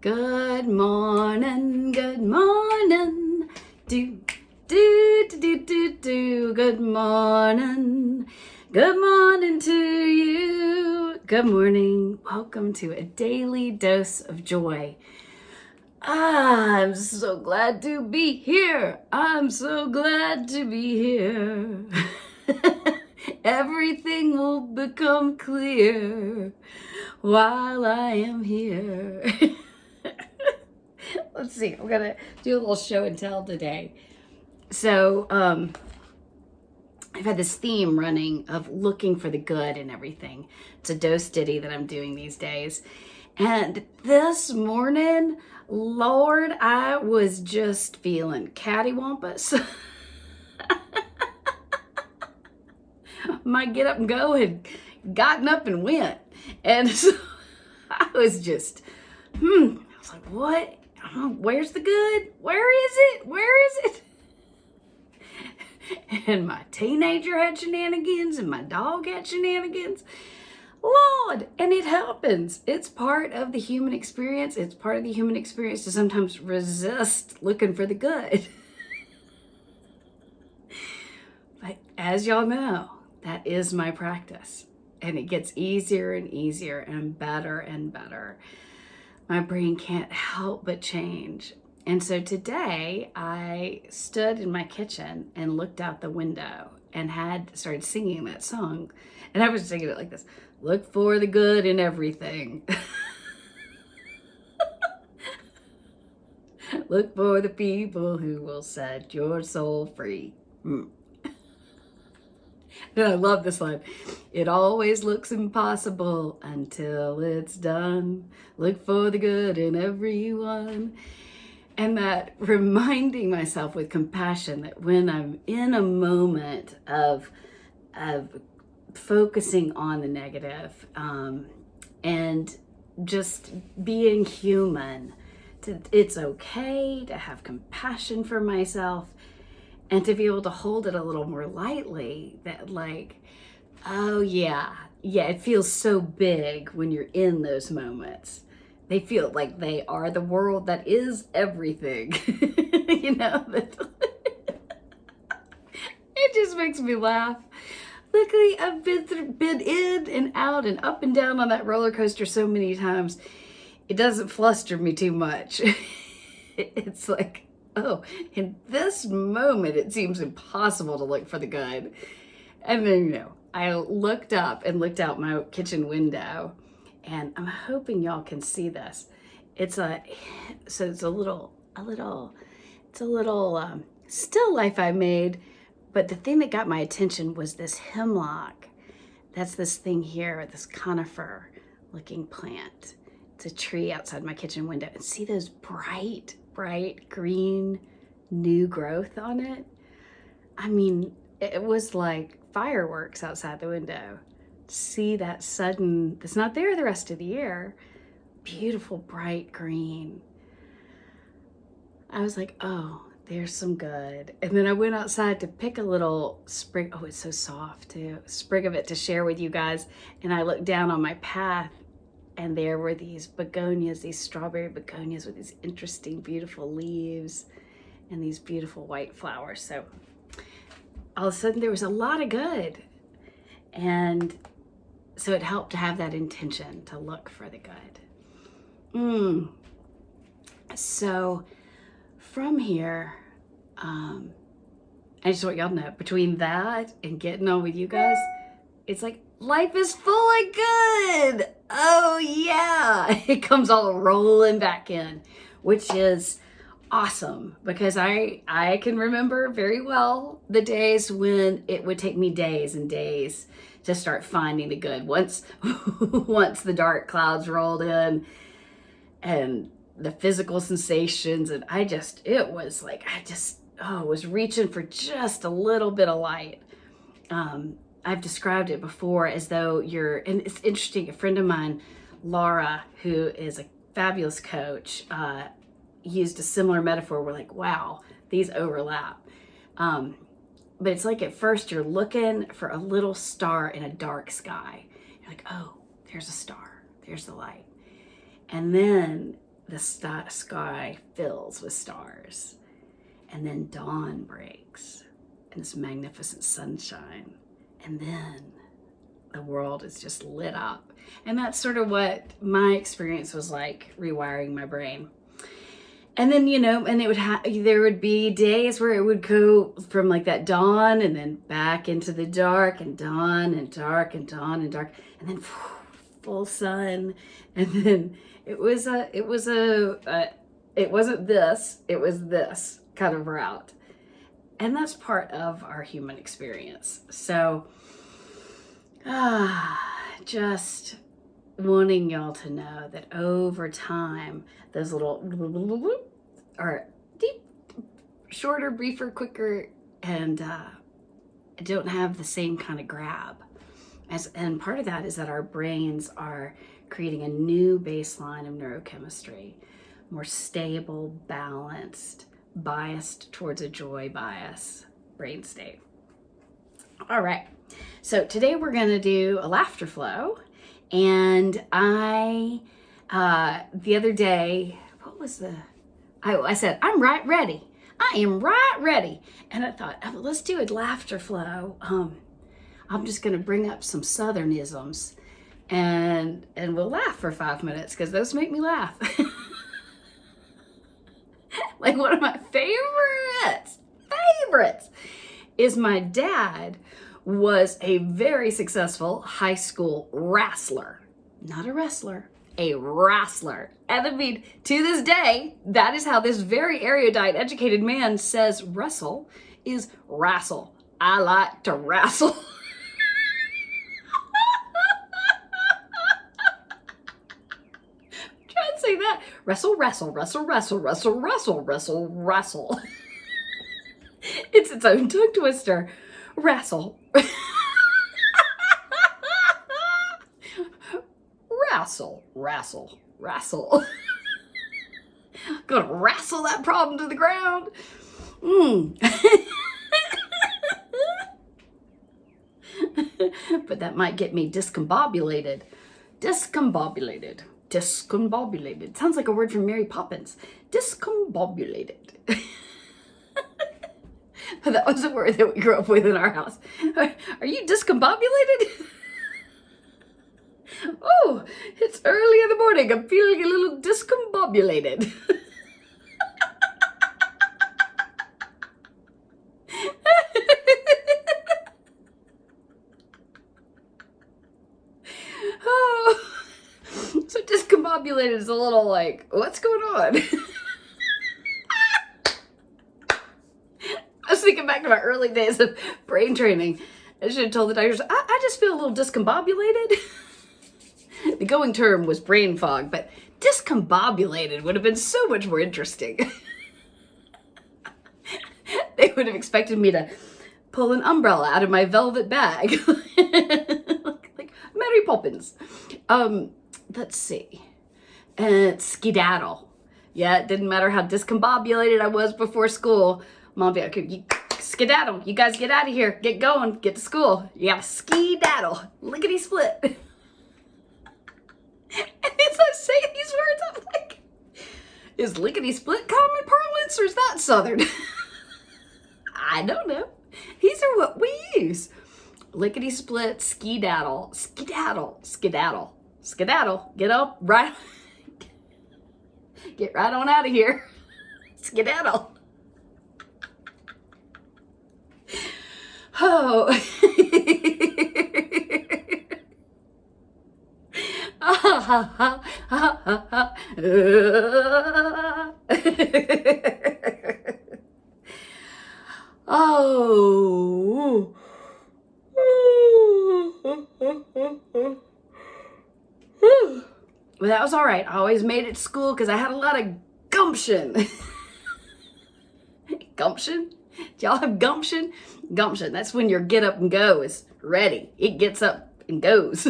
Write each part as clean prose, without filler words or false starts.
Good morning, good morning. Do, do, do, do, do, do. Good morning. Good morning to you. Good morning. Welcome to a daily dose of joy. I'm so glad to be here. I'm so glad to be here. Everything will become clear while I am here. Let's see, I'm gonna do a little show and tell today. So, I've had this theme running of looking for the good in everything. It's a dose ditty that I'm doing these days. And this morning, Lord, I was just feeling cattywampus. My get up and go had gotten up and went. And so I was just, I was like, what? Where's the good? Where is it? Where is it? And my teenager had shenanigans and my dog had shenanigans. Lord, and it happens. It's part of the human experience. It's part of the human experience to sometimes resist looking for the good. But as y'all know, that is my practice. And it gets easier and easier and better. My brain can't help but change. And so today I stood in my kitchen and looked out the window and started singing that song. And I was singing it like this: look for the good in everything. Look for the people who will set your soul free. And I love this line. It always looks impossible until it's done. Look for the good in everyone. And that reminding myself with compassion that when I'm in a moment of focusing on the negative and just being human, it's okay to have compassion for myself and to be able to hold it a little more lightly, that like, oh yeah, it feels so big when you're in those moments. They feel like they are the world that is everything. You know, it just makes me laugh. Luckily, I've been in and out and up and down on that roller coaster so many times, it doesn't fluster me too much. It's like, oh, in this moment, it seems impossible to look for the good. And then, I looked up and looked out my kitchen window, and I'm hoping y'all can see this. It's a little still life I made, but the thing that got my attention was this hemlock. That's this thing here, this conifer looking plant. It's a tree outside my kitchen window, and see those bright green new growth on it? I mean, it was like fireworks outside the window. See that sudden, it's not there the rest of the year, beautiful bright green. I was like, oh, there's some good. And then I went outside to pick a little sprig. Oh, it's so soft too. Sprig of it to share with you guys. And I looked down on my path, and there were these begonias, these strawberry begonias with these interesting, beautiful leaves and these beautiful white flowers. So all of a sudden there was a lot of good. And so it helped to have that intention to look for the good. So from here, I just want y'all to know, between that and getting on with you guys, it's like life is full of good. Oh yeah, it comes all rolling back in, which is awesome, because I can remember very well the days when it would take me days and days to start finding the good. Once the dark clouds rolled in and the physical sensations, and I was reaching for just a little bit of light. I've described it before as though and it's interesting, a friend of mine, Laura, who is a fabulous coach, used a similar metaphor. We're like, wow, these overlap. But it's like at first you're looking for a little star in a dark sky. You're like, oh, there's a star, there's the light. And then the sky fills with stars. And then dawn breaks and this magnificent sunshine. And then the world is just lit up. And that's sort of what my experience was like, rewiring my brain. And then, and there would be days where it would go from like that dawn and then back into the dark and dawn and dark and dawn and dark. And then full sun. And then it wasn't this kind of route. And that's part of our human experience. So, just wanting y'all to know that over time, those little are deep, shorter, briefer, quicker, and don't have the same kind of grab. And part of that is that our brains are creating a new baseline of neurochemistry, more stable, balanced, biased towards a joy bias brain state. All right, so today we're going to do a laughter flow. And the other day, I said, I'm right ready. I am right ready. And I thought, let's do a laughter flow. I'm just going to bring up some Southernisms and we'll laugh for 5 minutes because those make me laugh. Like one of my favorites is my dad was a very successful high school wrestler. Not a wrestler, a wrestler. And I mean, to this day, that is how this very erudite, educated man says wrestle is wrestle. I like to wrestle. Try and say that. Wrestle, wrestle, wrestle, wrestle, wrestle, wrestle, wrestle, wrestle. It's its own tongue twister. Wrestle. Wrestle, wrestle, wrestle. Gonna wrestle that problem to the ground. But that might get me discombobulated. Discombobulated. Discombobulated. Sounds like a word from Mary Poppins. Discombobulated. But that was a word that we grew up with in our house. Are you discombobulated? Oh, it's early in the morning. I'm feeling a little discombobulated. Oh, so discombobulated is a little like, what's going on? I was thinking back to my early days of brain training. I should have told the doctors, I just feel a little discombobulated. The going term was brain fog, but discombobulated would have been so much more interesting. They would have expected me to pull an umbrella out of my velvet bag. like Mary Poppins. Let's see. Skedaddle. Yeah, it didn't matter how discombobulated I was before school. Mom would be like, skedaddle. You guys get out of here. Get going. Get to school. You gotta skedaddle. Lickety split. And as I say these words, I'm like, is lickety split common parlance or is that Southern? I don't know. These are what we use. Lickety split, skedaddle, skedaddle, skedaddle, skedaddle. Get up, right. Get right on out of here. Skedaddle. Oh. Oh. Well, that was all right. I always made it to school because I had a lot of gumption. Gumption? Do y'all have gumption? Gumption, that's when your get up and go is ready. It gets up and goes.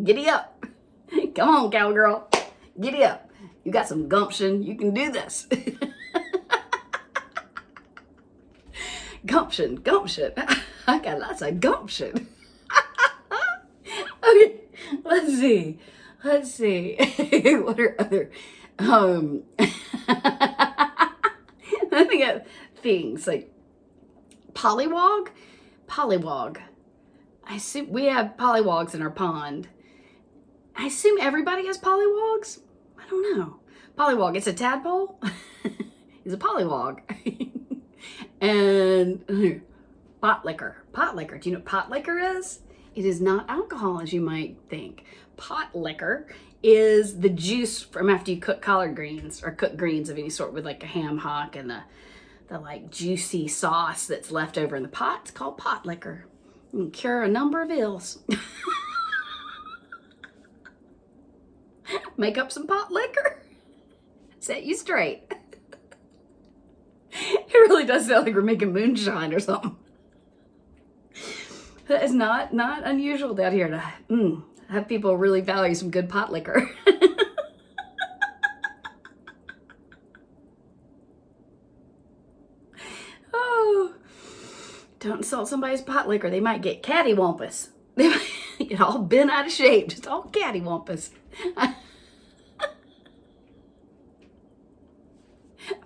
Giddy up. Come on, cowgirl. Giddy up. You got some gumption. You can do this. Gumption, gumption. I got lots of gumption. Okay, let's see. What are other I think of things like pollywog. Pollywog. I assume we have pollywogs in our pond. I assume everybody has pollywogs. I don't know. Pollywog. It's a tadpole. It's a pollywog. And potlicker. Potlicker. Do you know what potlicker is? It is not alcohol as you might think. Potlicker is the juice from after you cook collard greens or cook greens of any sort with like a ham hock and the like juicy sauce that's left over in the pot. It's called potlicker. It can cure a number of ills. Make up some pot liquor. Set you straight. It really does sound like we're making moonshine or something. That is not unusual down here to have people really value some good pot liquor. Oh, don't insult somebody's pot liquor. They might get cattywampus. They might get all bent out of shape, just all cattywampus.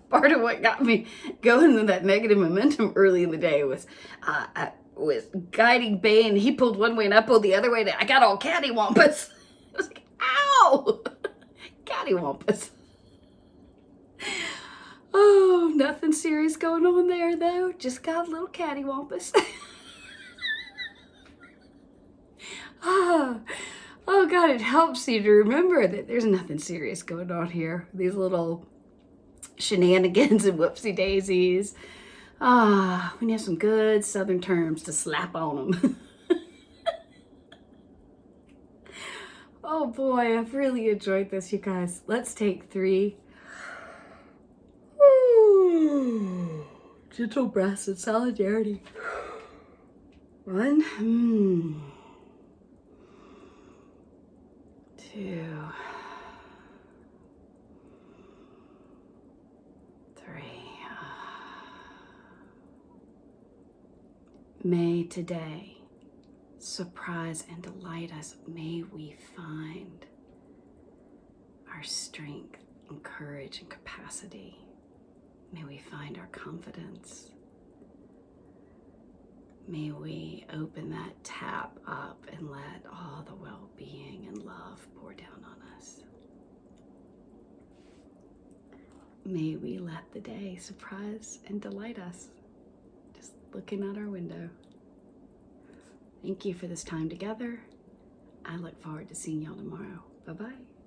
Part of what got me going in that negative momentum early in the day was I was guiding Bane. He pulled one way and I pulled the other way. And I got all cattywampus. I was like, ow! Cattywampus. Oh, nothing serious going on there though. Just got a little cattywampus. Oh God, it helps you to remember that there's nothing serious going on here. These little shenanigans and whoopsie daisies. We have some good Southern terms to slap on them. Oh boy, I've really enjoyed this, you guys. Let's take 3 gentle breaths in solidarity. 1, 2, 3. May today surprise and delight us. May we find our strength and courage and capacity. May we find our confidence. May we open that tap up and let all the well-being and love pour down on us. May we let the day surprise and delight us, just looking out our window. Thank you for this time together. I look forward to seeing y'all tomorrow. Bye-bye.